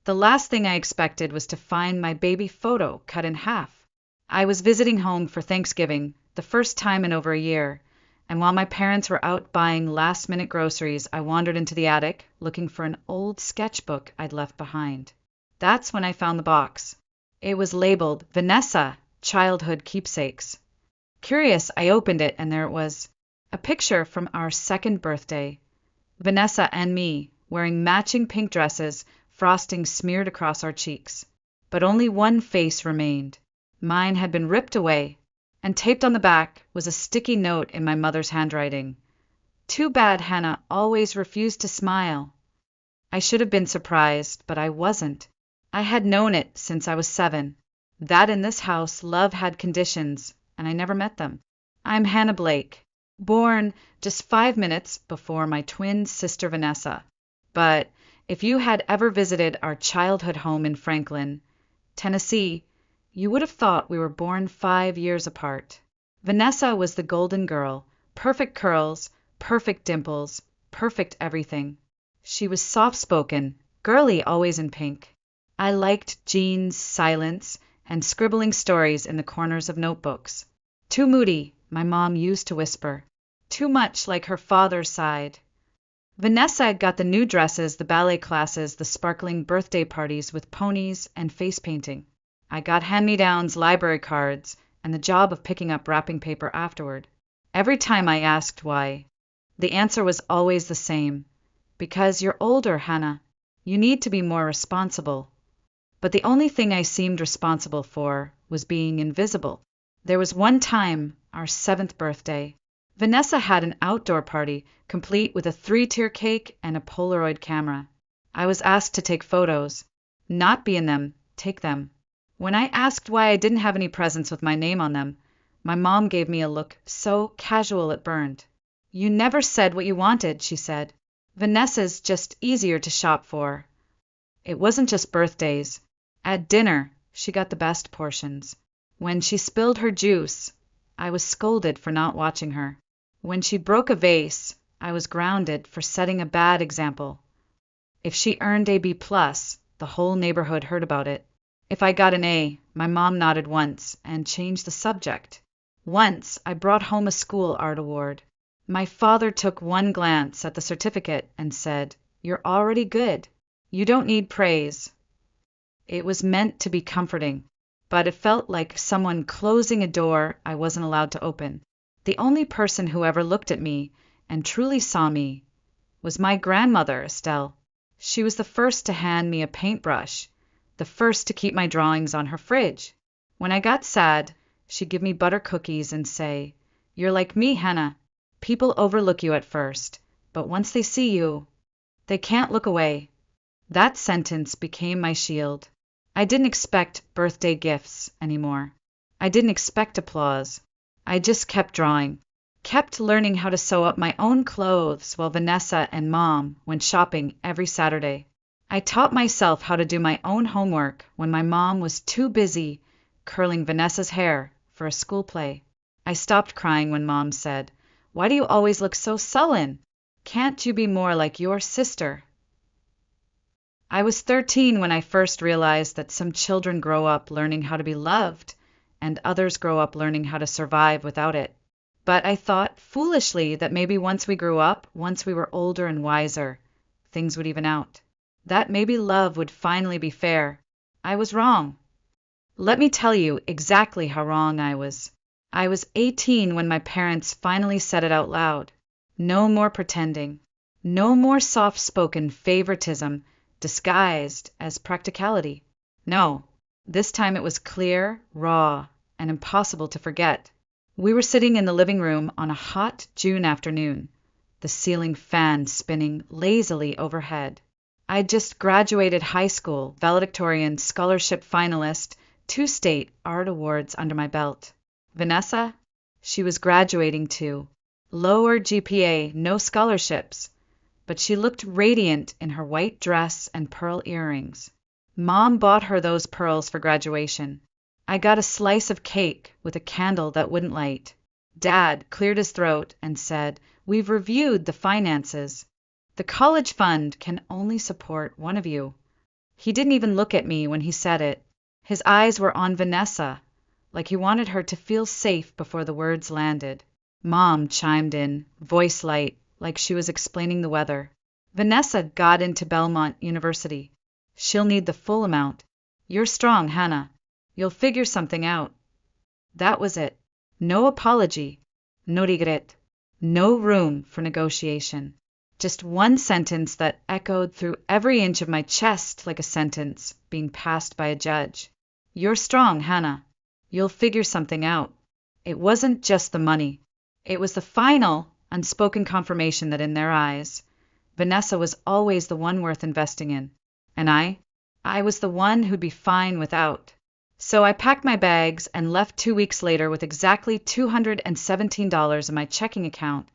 The last thing I expected was to find my baby photo cut in half. I was visiting home for Thanksgiving, the first time in over a year, and while my parents were out buying last-minute groceries, I wandered into the attic looking for an old sketchbook I'd left behind. That's when I found the box. It was labeled Vanessa, Childhood Keepsakes. Curious, I opened it, and there it was. A picture from our second birthday. Vanessa and me, wearing matching pink dresses, frosting smeared across our cheeks. But only one face remained. Mine had been ripped away, and taped on the back was a sticky note in my mother's handwriting. Too bad Hannah always refused to smile. I should have been surprised, but I wasn't. I had known it since I was 7. That in this house love had conditions, and I never met them. I'm Hannah Blake, born just 5 minutes before my twin sister Vanessa. But if you had ever visited our childhood home in Franklin, Tennessee, you would have thought we were born 5 years apart. Vanessa was the golden girl, perfect curls, perfect dimples, perfect everything. She was soft-spoken, girly, always in pink. I liked jeans, silence, and scribbling stories in the corners of notebooks. Too moody, my mom used to whisper. Too much like her father's side. Vanessa got the new dresses, the ballet classes, the sparkling birthday parties with ponies and face painting. I got hand-me-downs, library cards, and the job of picking up wrapping paper afterward. Every time I asked why, the answer was always the same. Because you're older, Hannah. You need to be more responsible. But the only thing I seemed responsible for was being invisible. There was one time, our 7th birthday, Vanessa had an outdoor party, complete with a 3-tier cake and a Polaroid camera. I was asked to take photos. Not be in them, take them. When I asked why I didn't have any presents with my name on them, my mom gave me a look so casual it burned. You never said what you wanted, she said. Vanessa's just easier to shop for. It wasn't just birthdays. At dinner, she got the best portions. When she spilled her juice, I was scolded for not watching her. When she broke a vase, I was grounded for setting a bad example. If she earned a B+, the whole neighborhood heard about it. If I got an A, my mom nodded once and changed the subject. Once, I brought home a school art award. My father took one glance at the certificate and said, "You're already good. You don't need praise." It was meant to be comforting, but it felt like someone closing a door I wasn't allowed to open. The only person who ever looked at me and truly saw me was my grandmother, Estelle. She was the first to hand me a paintbrush, the first to keep my drawings on her fridge. When I got sad, she'd give me butter cookies and say, "You're like me, Hannah. People overlook you at first, but once they see you, they can't look away." That sentence became my shield. I didn't expect birthday gifts anymore. I didn't expect applause. I just kept drawing, kept learning how to sew up my own clothes while Vanessa and Mom went shopping every Saturday. I taught myself how to do my own homework when my mom was too busy curling Vanessa's hair for a school play. I stopped crying when Mom said, "Why do you always look so sullen? Can't you be more like your sister?" I was 13 when I first realized that some children grow up learning how to be loved, and others grow up learning how to survive without it. But I thought, foolishly, that maybe once we grew up, once we were older and wiser, things would even out. That maybe love would finally be fair. I was wrong. Let me tell you exactly how wrong I was. I was 18 when my parents finally said it out loud. No more pretending. No more soft-spoken favoritism disguised as practicality. No, this time it was clear, raw, and impossible to forget. We were sitting in the living room on a hot June afternoon, the ceiling fan spinning lazily overhead. I'd just graduated high school, valedictorian, scholarship finalist, 2 state art awards under my belt. Vanessa? She was graduating too. Lower GPA, no scholarships. But she looked radiant in her white dress and pearl earrings. Mom bought her those pearls for graduation. I got a slice of cake with a candle that wouldn't light. Dad cleared his throat and said, "We've reviewed the finances. The college fund can only support one of you." He didn't even look at me when he said it. His eyes were on Vanessa, like he wanted her to feel safe before the words landed. Mom chimed in, voice light, like she was explaining the weather. Vanessa got into Belmont University. She'll need the full amount. You're strong, Hannah. You'll figure something out. That was it. No apology. No regret. No room for negotiation. Just one sentence that echoed through every inch of my chest like a sentence being passed by a judge. You're strong, Hannah. You'll figure something out. It wasn't just the money. It was the final, unspoken confirmation that in their eyes, Vanessa was always the one worth investing in. And I was the one who'd be fine without. So I packed my bags and left 2 weeks later with exactly $217 in my checking account,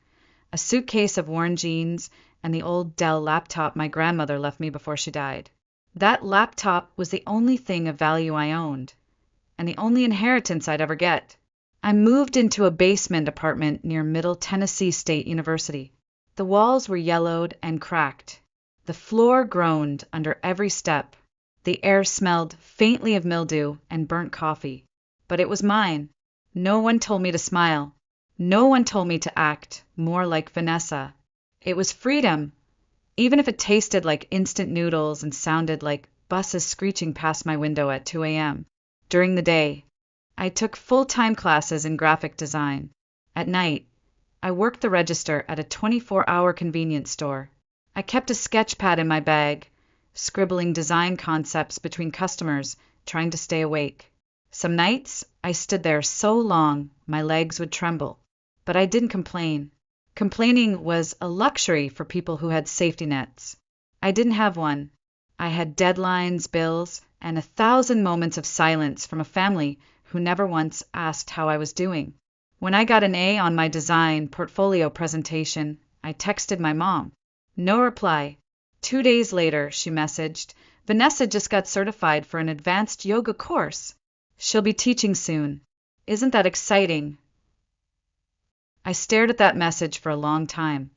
a suitcase of worn jeans, and the old Dell laptop my grandmother left me before she died. That laptop was the only thing of value I owned, and the only inheritance I'd ever get. I moved into a basement apartment near Middle Tennessee State University. The walls were yellowed and cracked. The floor groaned under every step. The air smelled faintly of mildew and burnt coffee. But it was mine. No one told me to smile. No one told me to act more like Vanessa. It was freedom, even if it tasted like instant noodles and sounded like buses screeching past my window at 2 a.m. During the day, I took full-time classes in graphic design. At night, I worked the register at a 24-hour convenience store. I kept a sketch pad in my bag, scribbling design concepts between customers, trying to stay awake. Some nights, I stood there so long my legs would tremble. But I didn't complain. Complaining was a luxury for people who had safety nets. I didn't have one. I had deadlines, bills, and 1,000 moments of silence from a family who never once asked how I was doing. When I got an A on my design portfolio presentation, I texted my mom. No reply. 2 days later, she messaged, Vanessa just got certified for an advanced yoga course. She'll be teaching soon. Isn't that exciting? I stared at that message for a long time,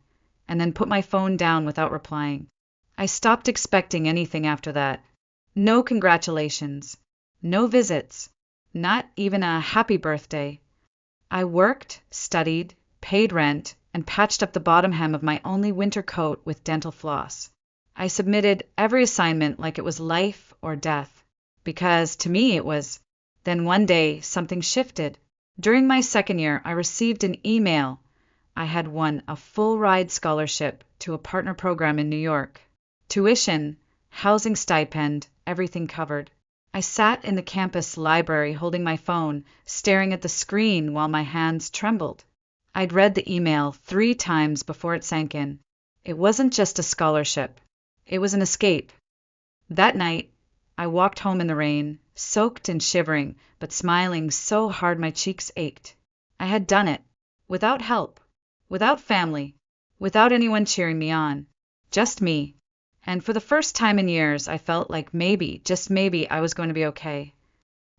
and then put my phone down without replying. I stopped expecting anything after that. No congratulations. No visits. Not even a happy birthday. I worked, studied, paid rent, and patched up the bottom hem of my only winter coat with dental floss. I submitted every assignment like it was life or death, because to me it was. Then one day, something shifted. During my second year, I received an email. I had won a full-ride scholarship to a partner program in New York. Tuition, housing stipend, everything covered. I sat in the campus library holding my phone, staring at the screen while my hands trembled. I'd read the email 3 times before it sank in. It wasn't just a scholarship. It was an escape. That night, I walked home in the rain, soaked and shivering, but smiling so hard my cheeks ached. I had done it. Without help. Without family. Without anyone cheering me on. Just me. And for the first time in years, I felt like maybe, just maybe, I was going to be okay.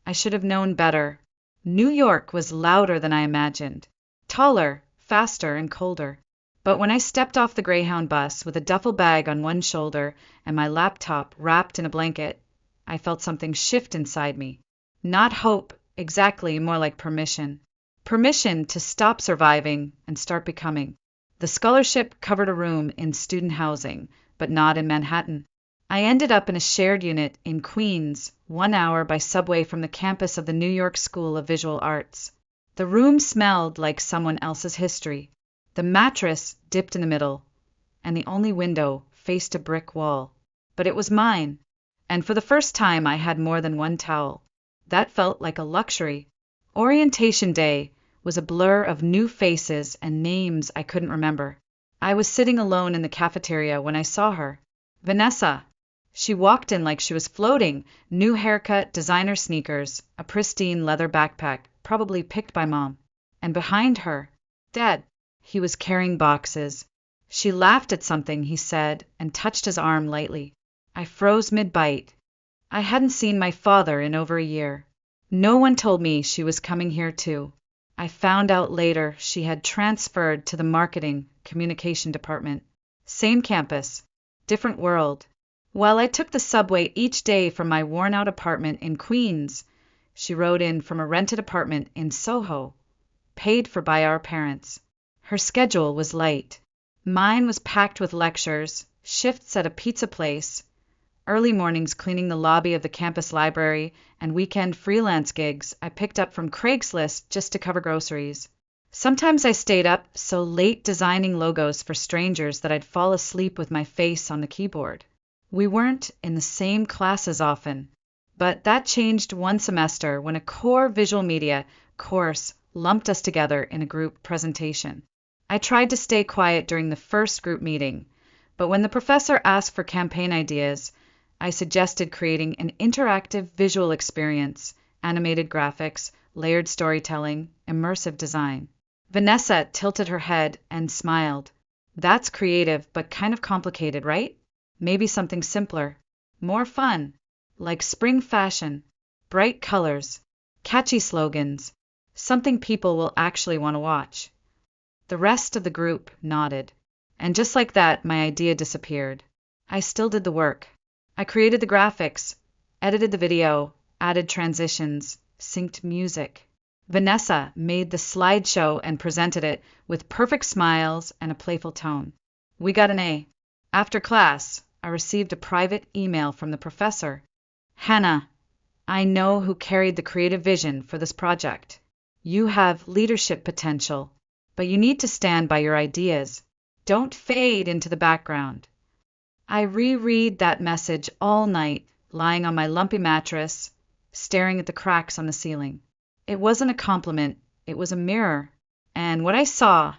I should have known better. New York was louder than I imagined. Taller, faster, and colder. But when I stepped off the Greyhound bus with a duffel bag on one shoulder and my laptop wrapped in a blanket, I felt something shift inside me. Not hope, exactly, more like permission. Permission to stop surviving and start becoming. The scholarship covered a room in student housing, but not in Manhattan. I ended up in a shared unit in Queens, 1 hour by subway from the campus of the New York School of Visual Arts. The room smelled like someone else's history. The mattress dipped in the middle, and the only window faced a brick wall. But it was mine. And for the first time I had more than one towel. That felt like a luxury. Orientation day was a blur of new faces and names I couldn't remember. I was sitting alone in the cafeteria when I saw her. Vanessa. She walked in like she was floating, new haircut, designer sneakers, a pristine leather backpack, probably picked by Mom. And behind her, Dad. He was carrying boxes. She laughed at something he said and touched his arm lightly. I froze mid-bite. I hadn't seen my father in over a year. No one told me she was coming here too. I found out later she had transferred to the marketing communication department. Same campus, different world. While I took the subway each day from my worn-out apartment in Queens, she wrote in from a rented apartment in Soho, paid for by our parents. Her schedule was light. Mine was packed with lectures, shifts at a pizza place, early mornings cleaning the lobby of the campus library, and weekend freelance gigs I picked up from Craigslist just to cover groceries. Sometimes I stayed up so late designing logos for strangers that I'd fall asleep with my face on the keyboard. We weren't in the same classes often, but that changed one semester when a core visual media course lumped us together in a group presentation. I tried to stay quiet during the first group meeting, but when the professor asked for campaign ideas, I suggested creating an interactive visual experience, animated graphics, layered storytelling, immersive design. Vanessa tilted her head and smiled. That's creative, but kind of complicated, right? Maybe something simpler, more fun, like spring fashion, bright colors, catchy slogans, something people will actually want to watch. The rest of the group nodded, and just like that, my idea disappeared. I still did the work. I created the graphics, edited the video, added transitions, synced music. Vanessa made the slideshow and presented it with perfect smiles and a playful tone. We got an A. After class, I received a private email from the professor. Hannah, I know who carried the creative vision for this project. You have leadership potential, but you need to stand by your ideas. Don't fade into the background. I reread that message all night, lying on my lumpy mattress, staring at the cracks on the ceiling. It wasn't a compliment, it was a mirror, and what I saw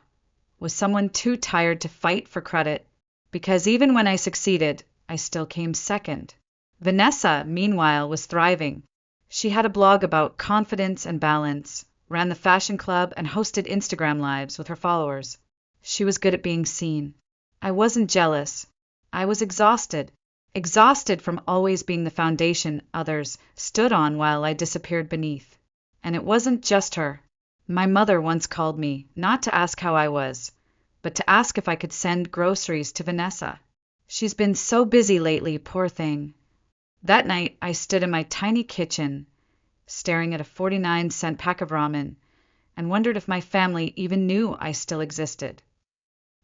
was someone too tired to fight for credit, because even when I succeeded, I still came second. Vanessa, meanwhile, was thriving. She had a blog about confidence and balance, ran the fashion club, and hosted Instagram lives with her followers. She was good at being seen. I wasn't jealous. I was exhausted from always being the foundation others stood on while I disappeared beneath. And it wasn't just her. My mother once called me, not to ask how I was, but to ask if I could send groceries to Vanessa. She's been so busy lately, poor thing. That night, I stood in my tiny kitchen, staring at a 49-cent pack of ramen, and wondered if my family even knew I still existed.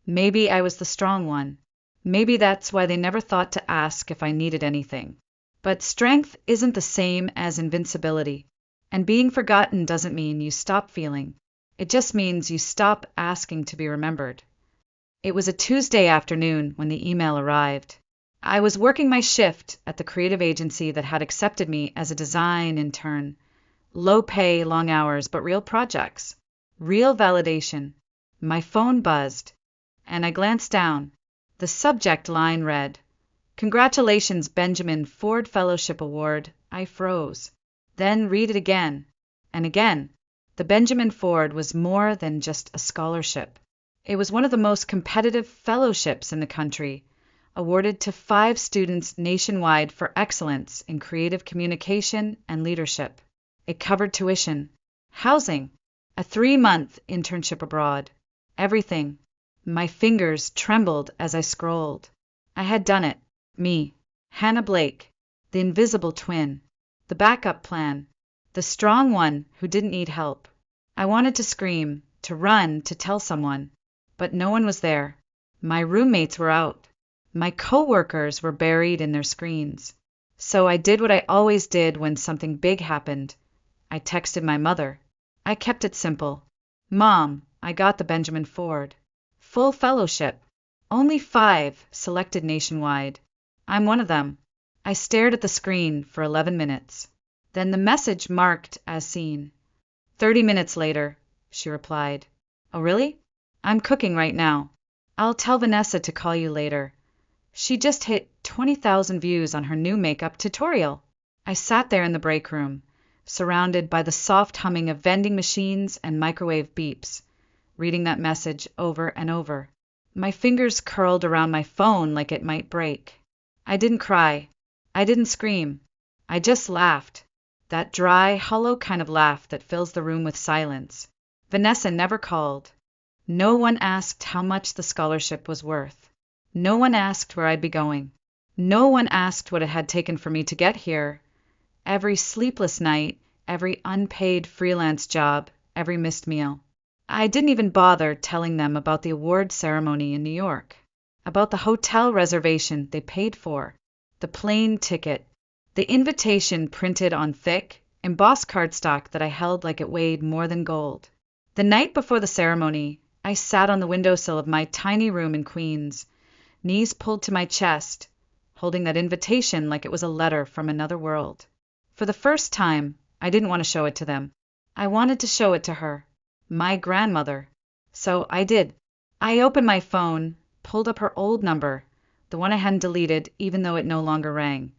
Maybe I was the strong one. Maybe that's why they never thought to ask if I needed anything. But strength isn't the same as invincibility. And being forgotten doesn't mean you stop feeling. It just means you stop asking to be remembered. It was a Tuesday afternoon when the email arrived. I was working my shift at the creative agency that had accepted me as a design intern. Low pay, long hours, but real projects. Real validation. My phone buzzed, and I glanced down. The subject line read, "Congratulations, Benjamin Ford Fellowship Award." I froze. Then read it again, and again. The Benjamin Ford was more than just a scholarship. It was one of the most competitive fellowships in the country, awarded to 5 students nationwide for excellence in creative communication and leadership. It covered tuition, housing, a 3-month internship abroad, everything. My fingers trembled as I scrolled. I had done it. Me, Hannah Blake, the invisible twin. The backup plan, the strong one who didn't need help. I wanted to scream, to run, to tell someone, but no one was there. My roommates were out. My coworkers were buried in their screens. So I did what I always did when something big happened. I texted my mother. I kept it simple. Mom, I got the Benjamin Ford. Full fellowship. Only 5 selected nationwide. I'm one of them. I stared at the screen for 11 minutes. Then the message marked as seen. 30 minutes later, she replied. Oh, really? I'm cooking right now. I'll tell Vanessa to call you later. She just hit 20,000 views on her new makeup tutorial. I sat there in the break room, surrounded by the soft humming of vending machines and microwave beeps, reading that message over and over. My fingers curled around my phone like it might break. I didn't cry. I didn't scream. I just laughed. That dry, hollow kind of laugh that fills the room with silence. Vanessa never called. No one asked how much the scholarship was worth. No one asked where I'd be going. No one asked what it had taken for me to get here. Every sleepless night, every unpaid freelance job, every missed meal. I didn't even bother telling them about the award ceremony in New York, about the hotel reservation they paid for, the plane ticket, the invitation printed on thick, embossed cardstock that I held like it weighed more than gold. The night before the ceremony, I sat on the windowsill of my tiny room in Queens, knees pulled to my chest, holding that invitation like it was a letter from another world. For the first time, I didn't want to show it to them. I wanted to show it to her, my grandmother. So I did. I opened my phone, pulled up her old number, the one I hadn't deleted even though it no longer rang,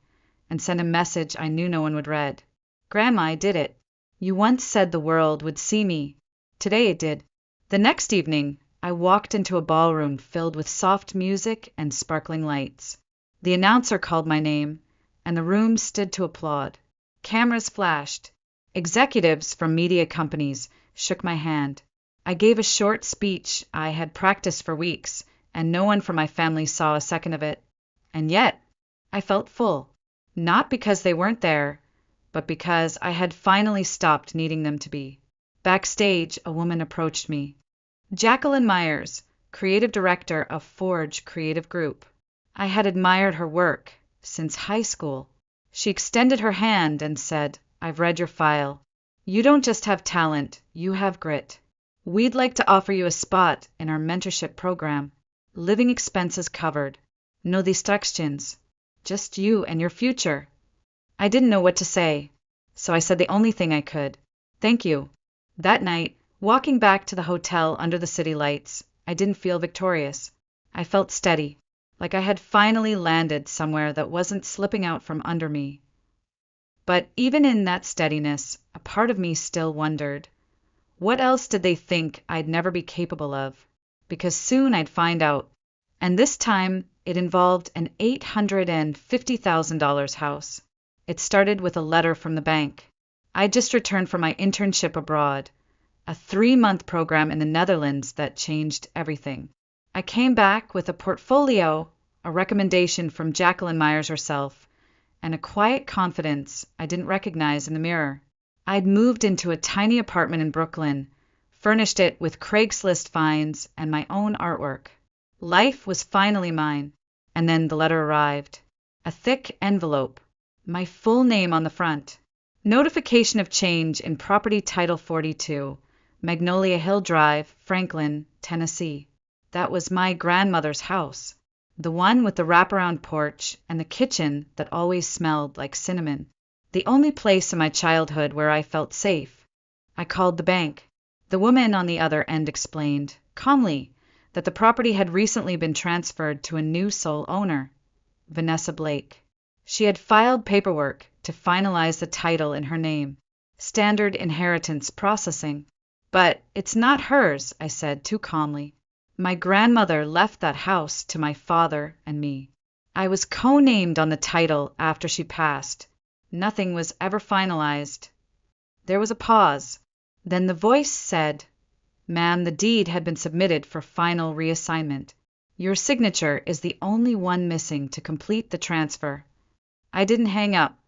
and sent a message I knew no one would read. Grandma, I did it. You once said the world would see me. Today it did. The next evening, I walked into a ballroom filled with soft music and sparkling lights. The announcer called my name, and the room stood to applaud. Cameras flashed. Executives from media companies shook my hand. I gave a short speech I had practiced for weeks, and no one from my family saw a second of it. And yet, I felt full. Not because they weren't there, but because I had finally stopped needing them to be. Backstage, a woman approached me. Jacqueline Myers, creative director of Forge Creative Group. I had admired her work since high school. She extended her hand and said, I've read your file. You don't just have talent, you have grit. We'd like to offer you a spot in our mentorship program. Living expenses covered. No distractions. Just you and your future. I didn't know what to say, so I said the only thing I could. Thank you. That night, walking back to the hotel under the city lights, I didn't feel victorious. I felt steady, like I had finally landed somewhere that wasn't slipping out from under me. But even in that steadiness, a part of me still wondered, what else did they think I'd never be capable of? Because soon I'd find out. And this time, it involved an $850,000 house. It started with a letter from the bank. I'd just returned from my internship abroad, a 3-month program in the Netherlands that changed everything. I came back with a portfolio, a recommendation from Jacqueline Myers herself, and a quiet confidence I didn't recognize in the mirror. I'd moved into a tiny apartment in Brooklyn, furnished it with Craigslist finds and my own artwork. Life was finally mine. And then the letter arrived. A thick envelope, my full name on the front. Notification of change in property title 42, Magnolia Hill Drive, Franklin, Tennessee. That was my grandmother's house, the one with the wraparound porch and the kitchen that always smelled like cinnamon. The only place in my childhood where I felt safe. I called the bank. The woman on the other end explained, calmly, that the property had recently been transferred to a new sole owner, Vanessa Blake. She had filed paperwork to finalize the title in her name. Standard inheritance processing. But it's not hers, I said too calmly. My grandmother left that house to my father and me. I was co-named on the title after she passed. Nothing was ever finalized. There was a pause. Then the voice said, Ma'am, the deed had been submitted for final reassignment. Your signature is the only one missing to complete the transfer. I didn't hang up.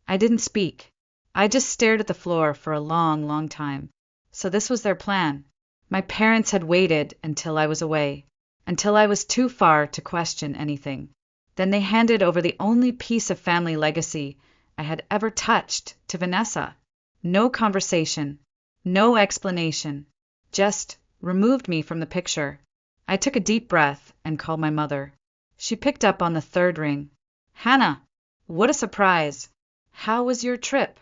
I didn't speak. I just stared at the floor for a long, long time. So this was their plan. My parents had waited until I was away, until I was too far to question anything. Then they handed over the only piece of family legacy I had ever touched to Vanessa. No conversation, no explanation, just removed me from the picture. I took a deep breath and called my mother. She picked up on the third ring. Hannah, what a surprise. How was your trip?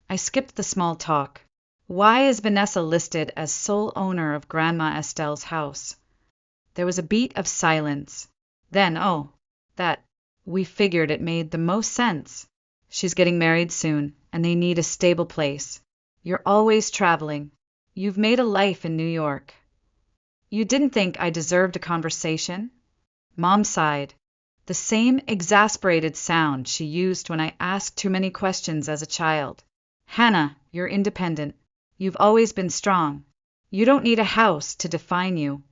I skipped the small talk. Why is Vanessa listed as sole owner of Grandma Estelle's house? There was a beat of silence. Then, we figured it made the most sense. She's getting married soon, and they need a stable place. You're always traveling. You've made a life in New York. You didn't think I deserved a conversation? Mom sighed. The same exasperated sound she used when I asked too many questions as a child. Hannah, you're independent. You've always been strong. You don't need a house to define you.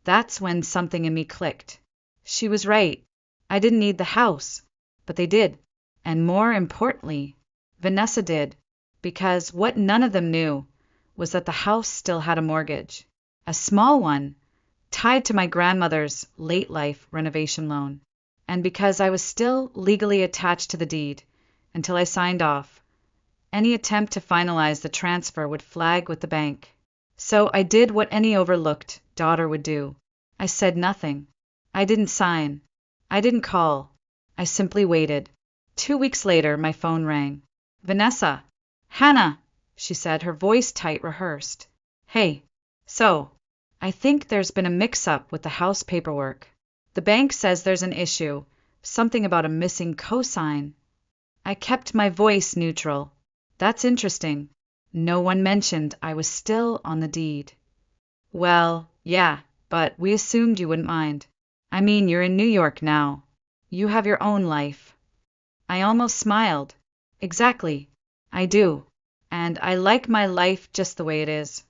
That's when something in me clicked. She was right. I didn't need the house, but they did. And more importantly, Vanessa did, because what none of them knew was that the house still had a mortgage, a small one, tied to my grandmother's late life renovation loan. And because I was still legally attached to the deed until I signed off, any attempt to finalize the transfer would flag with the bank. So I did what any overlooked daughter would do. I said nothing. I didn't sign. I didn't call. I simply waited. 2 weeks later, my phone rang. Vanessa. Hannah, she said, her voice tight, rehearsed. Hey. So, I think there's been a mix-up with the house paperwork. The bank says there's an issue, something about a missing cosign. I kept my voice neutral. That's interesting. No one mentioned I was still on the deed. Well, yeah, but we assumed you wouldn't mind. I mean, you're in New York now. You have your own life. I almost smiled. Exactly. I do. And I like my life just the way it is.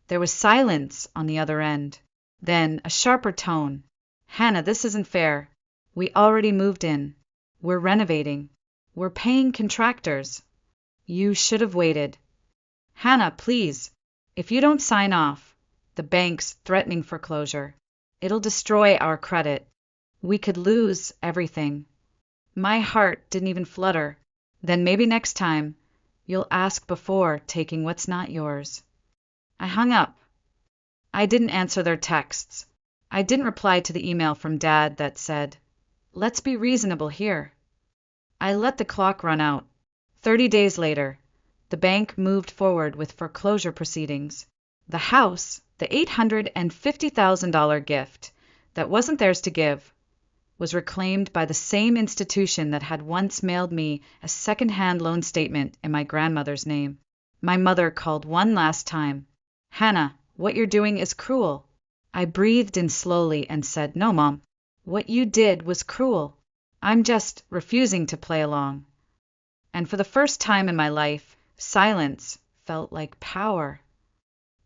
There was silence on the other end. Then a sharper tone. Hannah, this isn't fair. We already moved in. We're renovating. We're paying contractors. You should have waited. Hannah, please. If you don't sign off, the bank's threatening foreclosure. It'll destroy our credit. We could lose everything. My heart didn't even flutter. Then maybe next time, you'll ask before taking what's not yours. I hung up. I didn't answer their texts. I didn't reply to the email from Dad that said, "Let's be reasonable here." I let the clock run out. 30 days later, the bank moved forward with foreclosure proceedings. The house, the $850,000 gift that wasn't theirs to give, was reclaimed by the same institution that had once mailed me a second-hand loan statement in my grandmother's name. My mother called one last time. Hannah, what you're doing is cruel. I breathed in slowly and said, No, Mom. What you did was cruel. I'm just refusing to play along. And for the first time in my life, silence felt like power.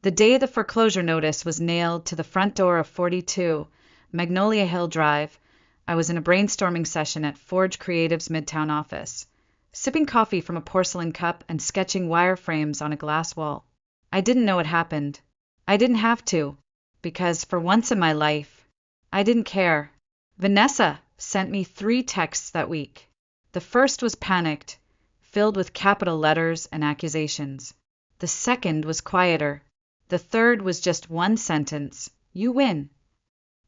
The day the foreclosure notice was nailed to the front door of 42 Magnolia Hill Drive, I was in a brainstorming session at Forge Creative's Midtown office, sipping coffee from a porcelain cup and sketching wireframes on a glass wall. I didn't know what happened. I didn't have to, because for once in my life, I didn't care. Vanessa sent me 3 texts that week. The first was panicked, filled with capital letters and accusations. The second was quieter. The third was just one sentence, "You win."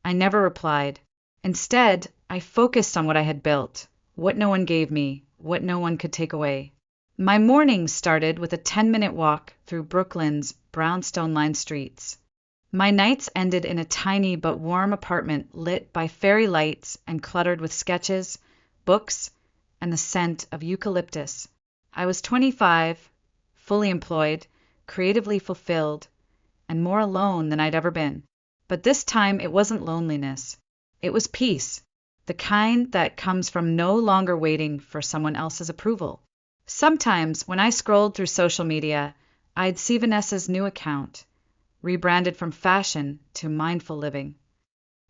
I never replied. Instead, I focused on what I had built, what no one gave me, what no one could take away. My mornings started with a 10-minute walk through Brooklyn's brownstone-lined streets. My nights ended in a tiny but warm apartment lit by fairy lights and cluttered with sketches, books, and the scent of eucalyptus. I was 25, fully employed, creatively fulfilled, and more alone than I'd ever been. But this time it wasn't loneliness. It was peace, the kind that comes from no longer waiting for someone else's approval. Sometimes, when I scrolled through social media, I'd see Vanessa's new account, rebranded from fashion to mindful living.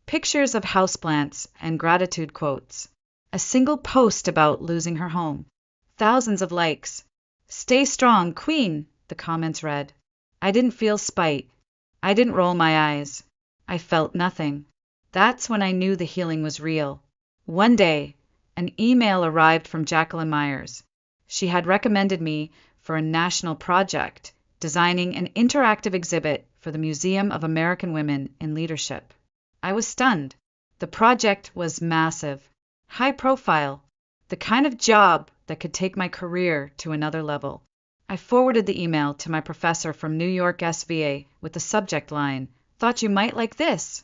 Pictures of houseplants and gratitude quotes. A single post about losing her home. Thousands of likes. "Stay strong, Queen," the comments read. I didn't feel spite. I didn't roll my eyes. I felt nothing. That's when I knew the healing was real. One day, an email arrived from Jacqueline Myers. She had recommended me for a national project, designing an interactive exhibit for the Museum of American Women in Leadership. I was stunned. The project was massive, high profile, the kind of job that could take my career to another level. I forwarded the email to my professor from New York SVA with the subject line, "Thought you might like this."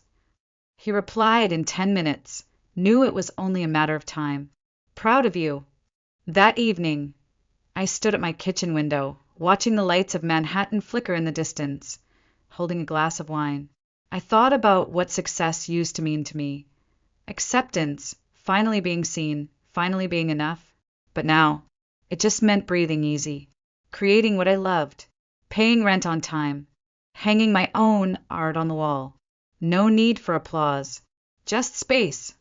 He replied in 10 minutes, knew it was only a matter of time. "Proud of you." That evening, I stood at my kitchen window, watching the lights of Manhattan flicker in the distance, holding a glass of wine. I thought about what success used to mean to me. Acceptance, finally being seen, finally being enough. But now, it just meant breathing easy, creating what I loved, paying rent on time, hanging my own art on the wall. No need for applause, just space.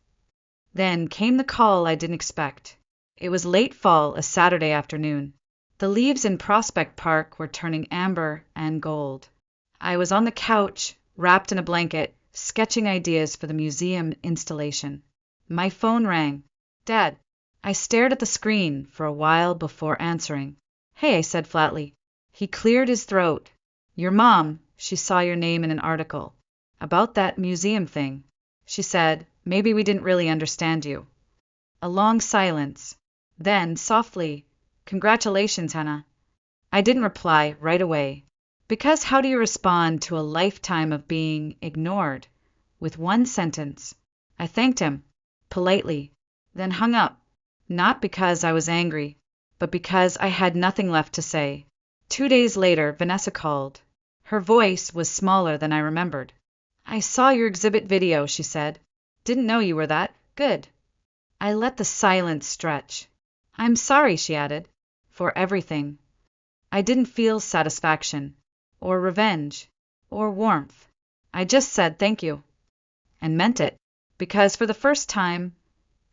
Then came the call I didn't expect. It was late fall, a Saturday afternoon. The leaves in Prospect Park were turning amber and gold. I was on the couch, wrapped in a blanket, sketching ideas for the museum installation. My phone rang. Dad. I stared at the screen for a while before answering. Hey, I said flatly. He cleared his throat. Your mom, she saw your name in an article. About that museum thing. She said, maybe we didn't really understand you. A long silence. Then, softly, congratulations, Hannah. I didn't reply right away. Because how do you respond to a lifetime of being ignored? With one sentence. I thanked him, politely, then hung up. Not because I was angry, but because I had nothing left to say. 2 days later, Vanessa called. Her voice was smaller than I remembered. I saw your exhibit video, she said. Didn't know you were that good. I let the silence stretch. I'm sorry, she added, for everything. I didn't feel satisfaction, or revenge, or warmth. I just said thank you, and meant it, because for the first time,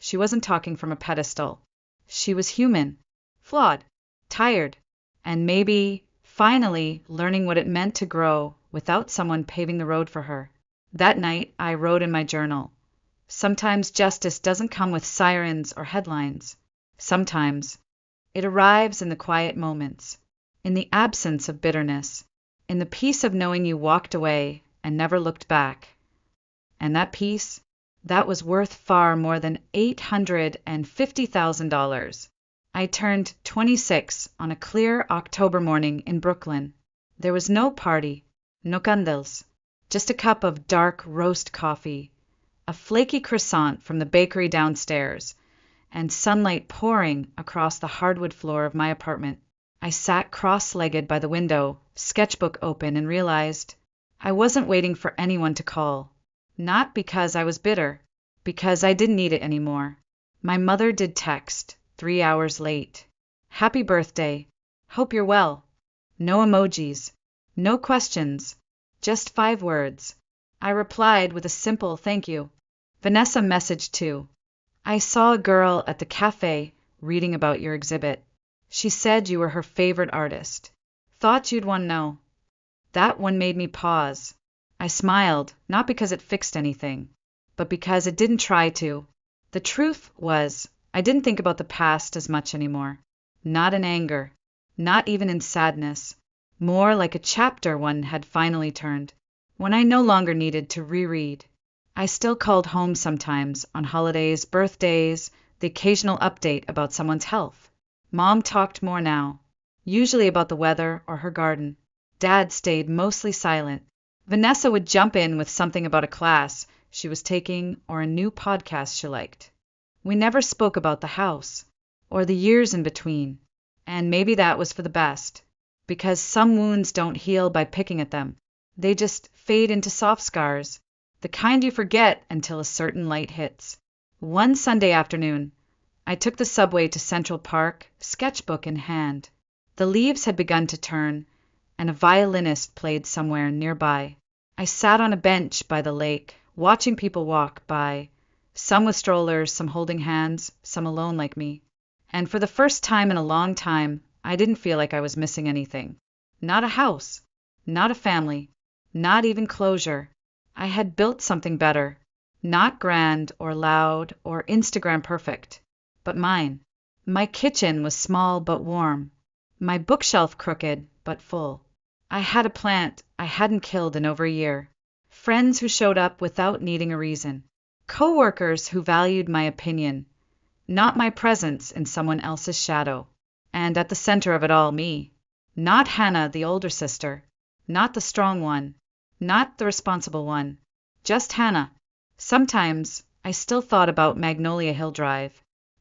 she wasn't talking from a pedestal. She was human, flawed, tired, and maybe, finally, learning what it meant to grow without someone paving the road for her. That night, I wrote in my journal. Sometimes justice doesn't come with sirens or headlines. Sometimes it arrives in the quiet moments, in the absence of bitterness, in the peace of knowing you walked away and never looked back. And that peace, that was worth far more than $850,000. I turned 26 on a clear October morning in Brooklyn. There was no party, no candles, just a cup of dark roast coffee, a flaky croissant from the bakery downstairs, and sunlight pouring across the hardwood floor of my apartment. I sat cross-legged by the window, sketchbook open, and realized I wasn't waiting for anyone to call. Not because I was bitter, because I didn't need it anymore. My mother did text, 3 hours late. Happy birthday. Hope you're well. No emojis. No questions. Just 5 words. I replied with a simple thank you. Vanessa messaged too. I saw a girl at the cafe reading about your exhibit. She said you were her favorite artist. Thought you'd want to know. That one made me pause. I smiled, not because it fixed anything, but because it didn't try to. The truth was, I didn't think about the past as much anymore. Not in anger, not even in sadness. More like a chapter one had finally turned, when I no longer needed to reread. I still called home sometimes, on holidays, birthdays, the occasional update about someone's health. Mom talked more now, usually about the weather or her garden. Dad stayed mostly silent. Vanessa would jump in with something about a class she was taking or a new podcast she liked. We never spoke about the house, or the years in between, and maybe that was for the best, because some wounds don't heal by picking at them. They just fade into soft scars, the kind you forget until a certain light hits. One Sunday afternoon, I took the subway to Central Park, sketchbook in hand. The leaves had begun to turn, and a violinist played somewhere nearby. I sat on a bench by the lake, watching people walk by, some with strollers, some holding hands, some alone like me. And for the first time in a long time, I didn't feel like I was missing anything. Not a house, not a family, not even closure. I had built something better, not grand or loud or Instagram perfect, but mine. My kitchen was small but warm, my bookshelf crooked but full. I had a plant I hadn't killed in over a year, friends who showed up without needing a reason, coworkers who valued my opinion, not my presence in someone else's shadow. And at the center of it all, me. Not Hannah, the older sister, not the strong one, not the responsible one, just Hannah. Sometimes I still thought about Magnolia Hill Drive,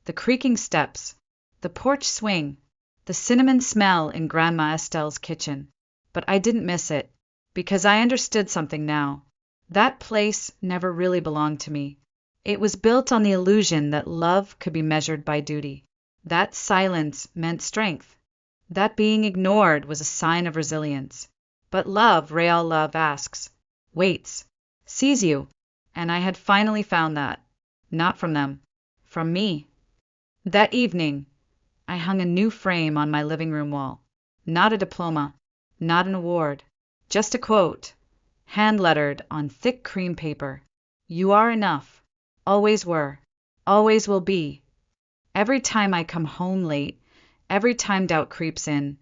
the creaking steps, the porch swing, the cinnamon smell in Grandma Estelle's kitchen. But I didn't miss it, because I understood something now. That place never really belonged to me. It was built on the illusion that love could be measured by duty. That silence meant strength. That being ignored was a sign of resilience. But love, real love, asks, waits, sees you, and I had finally found that. Not from them. from me. That evening, I hung a new frame on my living room wall. Not a diploma, not an award, just a quote, hand-lettered on thick cream paper. You are enough. Always were. Always will be. Every time I come home late, every time doubt creeps in,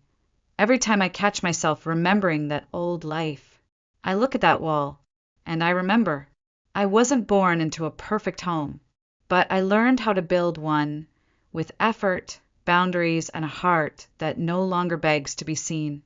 every time I catch myself remembering that old life, I look at that wall, and I remember. I wasn't born into a perfect home, but I learned how to build one with effort, boundaries, and a heart that no longer begs to be seen.